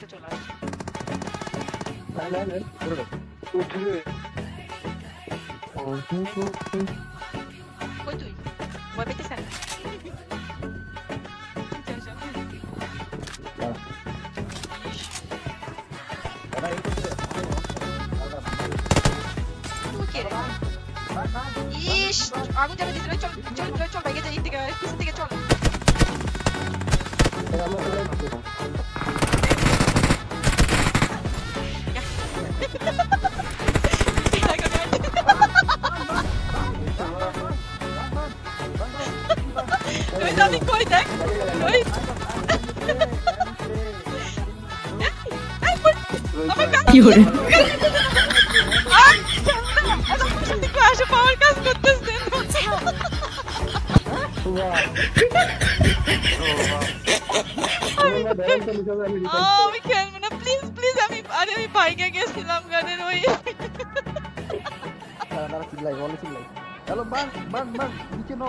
তো চলে আসছে। কই তুই? ভয় পেতেছেন না? তুই কে রে? ইস, আগুন জ্বালিয়ে দিয়েছে রে। চল চল চল চল, বাইকে যাই, এদিকে পিছন দিকে চল। রোহিত, আমি কই দেখ রোহিত। কি করে আসে পাওয়ার কাজ করতেছে। আমি খেলবো না, প্লিজ প্লিজ। আমি বাইকে গেছিলাম গানের ওই। Dalam, dalam, ciblay, wala ciblay. Dalam, bang, bang, bang, bikin no,